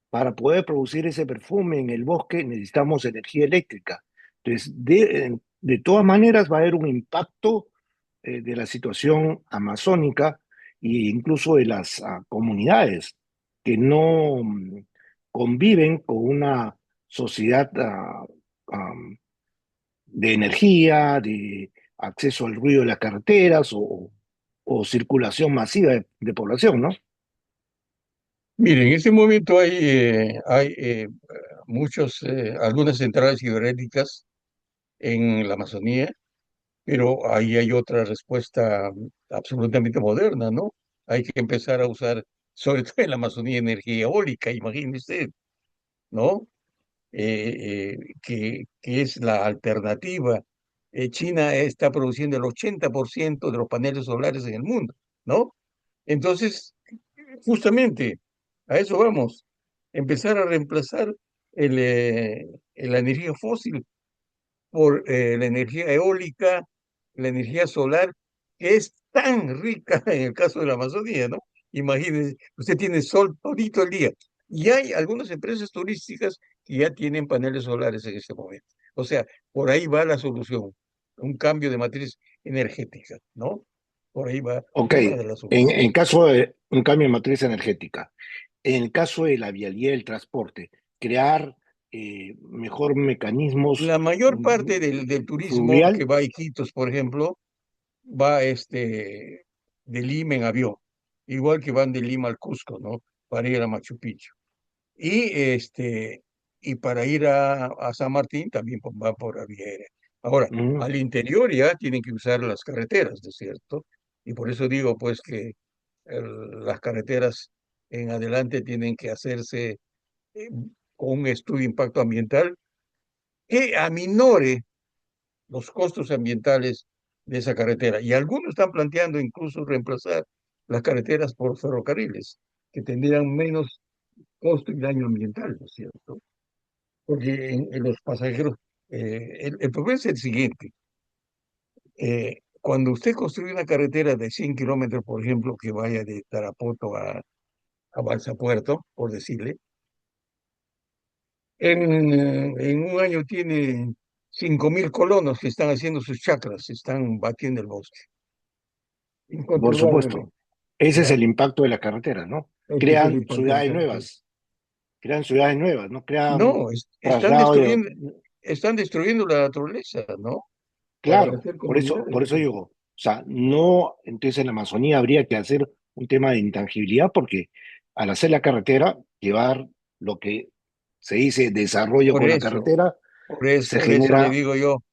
para poder producir ese perfume en el bosque, necesitamos energía eléctrica. Entonces, de todas maneras va a haber un impacto de la situación amazónica e incluso de las comunidades que no conviven con una sociedad de energía, de acceso al ruido de las carreteras o circulación masiva de población, ¿no? Mire, en este momento hay algunas centrales hidroeléctricas en la Amazonía, pero ahí hay otra respuesta absolutamente moderna, ¿no? Hay que empezar a usar, sobre todo en la Amazonía, energía eólica, imagínese, ¿no? Que es la alternativa. China está produciendo el 80% de los paneles solares en el mundo, ¿no? Entonces, justamente a eso vamos, empezar a reemplazar la energía fósil por la energía eólica, la energía solar, que es tan rica en el caso de la Amazonía, ¿no? Imagínense, usted tiene sol todito el día. Y hay algunas empresas turísticas que ya tienen paneles solares en este momento. O sea, por ahí va la solución, un cambio de matriz energética, ¿no? Por ahí va Ok, una de las en soluciones. caso de un cambio de matriz energética, en el caso de la vialidad y el transporte, crear mejor mecanismos La mayor parte del turismo que fluvial. va a Iquitos, por ejemplo, va de Lima en avión, igual que van de Lima al Cusco, ¿no? Para ir a Machu Picchu. Y, y para ir a San Martín también va por vía aérea. Ahora, mm, al interior ya tienen que usar las carreteras, ¿no es cierto? Y por eso digo, pues, que las carreteras en adelante tienen que hacerse eh, con un estudio de impacto ambiental que aminore los costos ambientales de esa carretera. Y algunos están planteando incluso reemplazar las carreteras por ferrocarriles, que tendrían menos costo y daño ambiental, ¿no es cierto? Porque en los pasajeros, el problema es el siguiente. Cuando usted construye una carretera de 100 kilómetros, por ejemplo, que vaya de Tarapoto a Balsa Puerto, por decirle, en un año tiene 5.000 colonos que están haciendo sus chacras, están batiendo el bosque, por incontrolablemente. supuesto, ese es ¿Ya? el impacto de la carretera, ¿no? Este es el Crean impacto de la ciudades carretera. nuevas, crean ciudades nuevas, no crean No, traslado de. están destruyendo la naturaleza, ¿no? Para Claro, hacer por comunidades. eso digo, o sea, no, entonces en la Amazonía habría que hacer un tema de intangibilidad porque al hacer la carretera, llevar lo que se dice desarrollo Por con la eso, carretera, se por eso le genera. digo yo,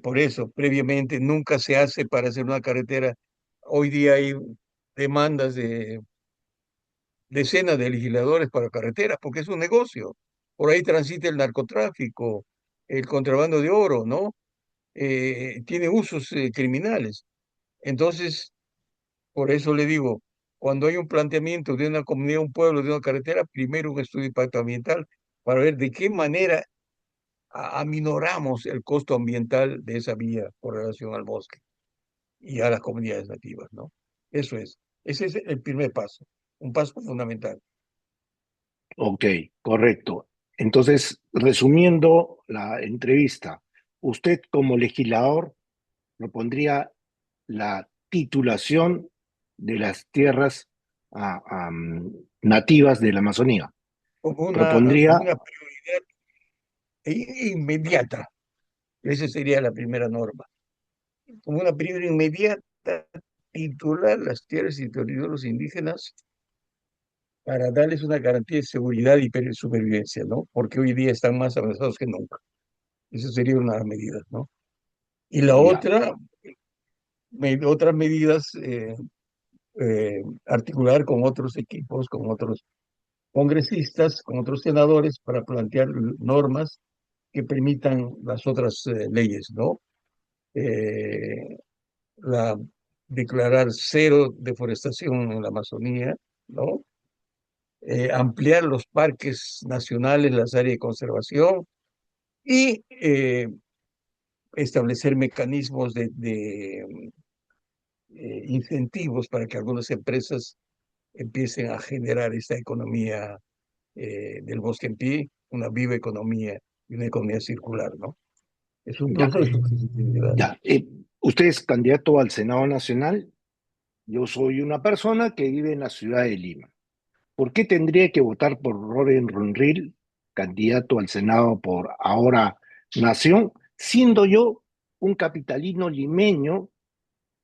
por eso, previamente nunca se hace para hacer una carretera. Hoy día hay demandas de decenas de legisladores para carreteras, porque es un negocio. Por ahí transita el narcotráfico, el contrabando de oro, ¿no? Tiene usos criminales. Entonces, por eso le digo, cuando hay un planteamiento de una comunidad, un pueblo, de una carretera, primero un estudio de impacto ambiental para ver de qué manera aminoramos el costo ambiental de esa vía con relación al bosque y a las comunidades nativas, ¿no? Eso es. Ese es el primer paso, un paso fundamental. Ok, correcto. Entonces, resumiendo la entrevista, usted como legislador propondría la titulación de las tierras nativas de la Amazonía. Como Propondría, una prioridad inmediata. Esa sería la primera norma. Como una prioridad inmediata, titular las tierras y territorios indígenas para darles una garantía de seguridad y supervivencia, ¿no? Porque hoy día están más avanzados que nunca. Esa sería una de las medidas, ¿no? Y la ya, otra, otras medidas, articular con otros equipos, con otros. congresistas, con otros senadores, para plantear normas que permitan las otras leyes, ¿no? Eh, la, declarar cero deforestación en la Amazonía, ¿no? Ampliar los parques nacionales, las áreas de conservación y establecer mecanismos de incentivos para que algunas empresas empiecen a generar esta economía del bosque en pie, una viva economía y una economía circular, ¿no? Es un Ya, proceso que se tiene que dar. ya. Usted es candidato al Senado Nacional. Yo soy una persona que vive en la ciudad de Lima. ¿Por qué tendría que votar por Robin Rundrill, candidato al Senado por Ahora Nación, siendo yo un capitalino limeño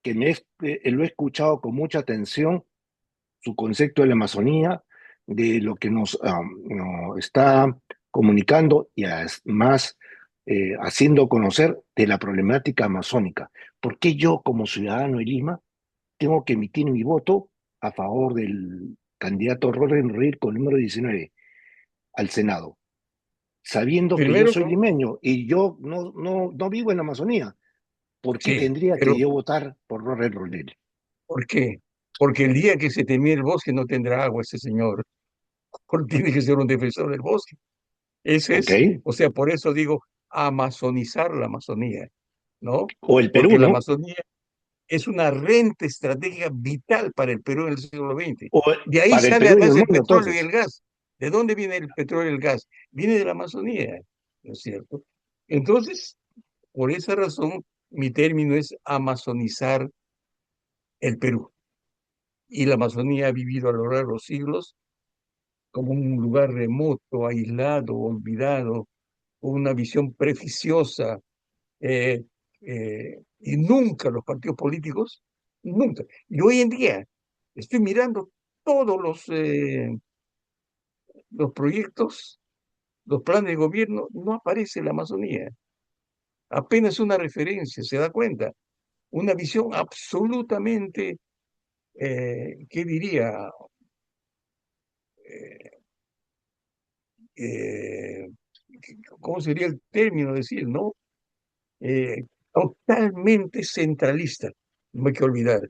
que lo he escuchado con mucha atención, su concepto de la Amazonía, de lo que nos está comunicando y además haciendo conocer de la problemática amazónica? ¿Por qué yo, como ciudadano de Lima, tengo que emitir mi voto a favor del candidato Robin Reed con el número 19 al Senado, sabiendo que yo Primero, soy limeño y yo no vivo en la Amazonía? ¿Por qué sí, tendría que pero yo votar por Robin Reed? ¿por qué? Porque el día que se termine el bosque no tendrá agua ese señor, porque tiene que ser un defensor del bosque. Ese ¿Ok? es, o sea, por eso digo amazonizar la Amazonía, ¿no? O el Perú, Porque la ¿no? Amazonía es una renta estratégica vital para el Perú en el siglo XX. O De ahí para el sale Perú y el además el mundo, petróleo y entonces. el gas. ¿De dónde viene el petróleo y el gas? Viene de la Amazonía, ¿no es cierto? Entonces, por esa razón, mi término es amazonizar el Perú. Y la Amazonía ha vivido a lo largo de los siglos como un lugar remoto, aislado, olvidado, con una visión preficiosa, y nunca los partidos políticos, nunca. Y hoy en día estoy mirando todos los proyectos, los planes de gobierno, no aparece la Amazonía, apenas una referencia, se da cuenta, una visión absolutamente, ¿qué diría? Eh, eh, ¿Cómo sería el término decir, no? Totalmente centralista, no hay que olvidar.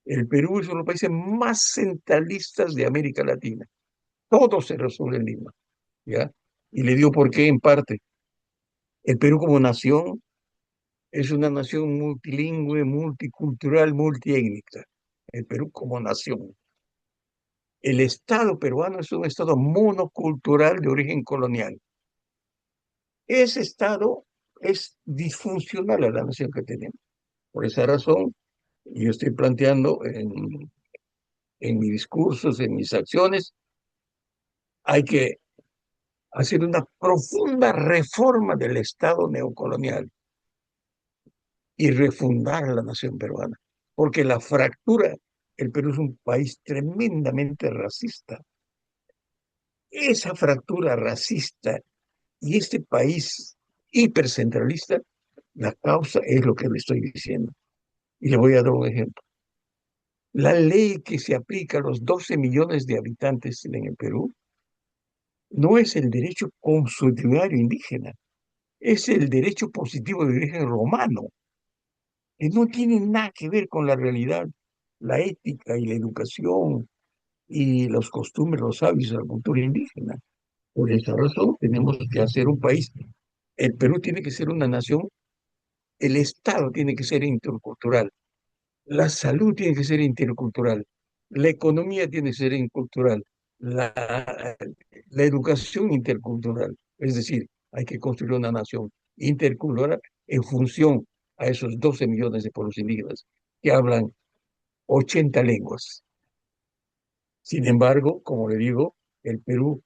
El Perú es uno de los países más centralistas de América Latina. Todo se resuelve en Lima, ¿ya? Y le digo por qué en parte. El Perú como nación es una nación multilingüe, multicultural, multiétnica. El Perú como nación. El Estado peruano es un Estado monocultural de origen colonial. Ese Estado es disfuncional a la nación que tenemos. Por esa razón, yo estoy planteando en mis discursos, en mis acciones, hay que hacer una profunda reforma del Estado neocolonial y refundar la nación peruana, porque la fractura, el Perú es un país tremendamente racista. Esa fractura racista y este país hipercentralista, la causa es lo que le estoy diciendo. Y le voy a dar un ejemplo. La ley que se aplica a los 12 millones de habitantes en el Perú no es el derecho consuetudinario indígena, es el derecho positivo de origen romano, que no tiene nada que ver con la realidad, la ética y la educación y los costumbres, los hábitos de la cultura indígena. Por esa razón tenemos que hacer un país. El Perú tiene que ser una nación, el Estado tiene que ser intercultural, la salud tiene que ser intercultural, la economía tiene que ser intercultural, la educación intercultural. Es decir, hay que construir una nación intercultural en función a esos 12 millones de pueblos indígenas que hablan 80 lenguas. Sin embargo, como le digo, el Perú,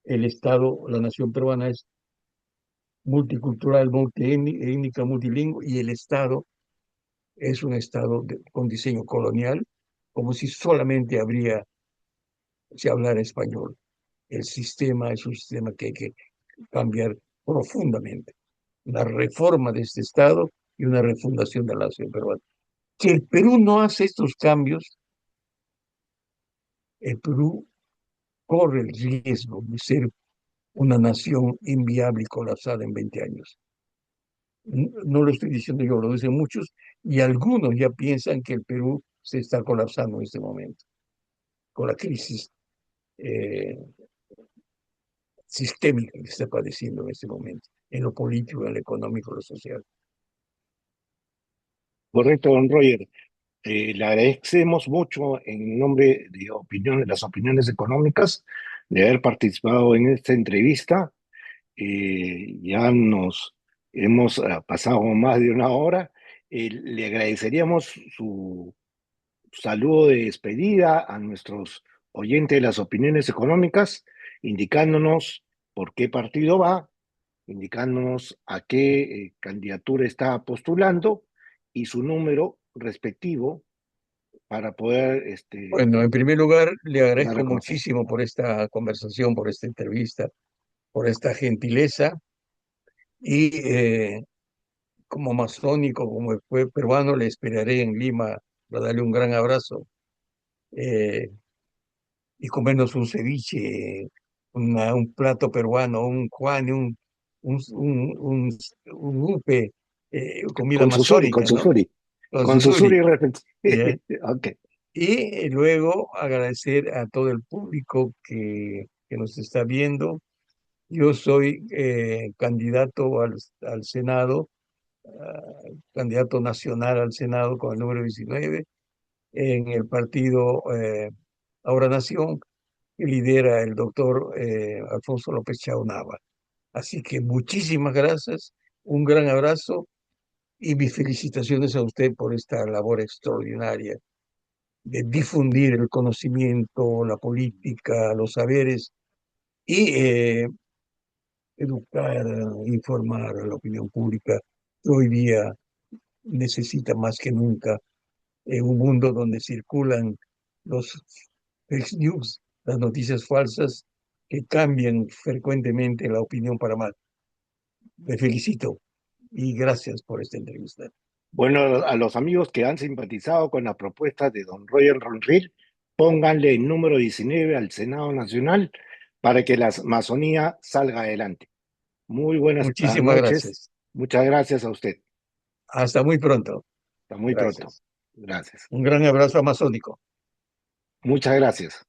el Estado, la nación peruana es multicultural, multiétnica, multilingüe, y el Estado es un Estado con diseño colonial, como si solamente se hablara español. El sistema es un sistema que hay que cambiar profundamente. Una reforma de este Estado y una refundación de la nación peruana. Si el Perú no hace estos cambios, el Perú corre el riesgo de ser una nación inviable y colapsada en 20 años. No lo estoy diciendo yo, lo dicen muchos y algunos ya piensan que el Perú se está colapsando en este momento con la crisis eh, sistémica que está padeciendo en este momento, en lo político, en lo económico, en lo social. Correcto, don Roger. Le agradecemos mucho en nombre de opiniones, las opiniones económicas de haber participado en esta entrevista. Ya nos hemos pasado más de una hora. Le agradeceríamos su saludo de despedida a nuestros oyentes de las opiniones económicas, indicándonos por qué partido va, indicándonos a qué candidatura está postulando y su número respectivo para poder Bueno, en primer lugar, le dar a agradezco conocer. muchísimo por esta conversación, por esta entrevista, por esta gentileza y como amazónico, como fue peruano, le esperaré en Lima para darle un gran abrazo eh, y comernos un ceviche, un plato peruano, un juan, un upe, comida Con amazónica, ¿no? Con Con su Susuri. suri. ¿Ya? Ok. Y luego agradecer a todo el público que nos está viendo. Yo soy candidato al Senado, ah, candidato nacional al Senado con el número 19 en el partido Ahora Nación, que lidera el doctor Alfonso López Chao Nava. Así que muchísimas gracias, un gran abrazo y mis felicitaciones a usted por esta labor extraordinaria de difundir el conocimiento, la política, los saberes y educar, informar a la opinión pública que hoy día necesita más que nunca en un mundo donde circulan los fake news, las noticias falsas que cambian frecuentemente la opinión para mal. Me felicito y gracias por esta entrevista. Bueno, a los amigos que han simpatizado con la propuesta de don Roger Ronril, pónganle el número 19 al Senado Nacional para que la Amazonía salga adelante. Muy buenas Muchísimas noches. gracias. Muchas gracias a usted. Hasta muy pronto. Hasta muy pronto. Gracias. Gracias. Un gran abrazo amazónico. Muchas gracias.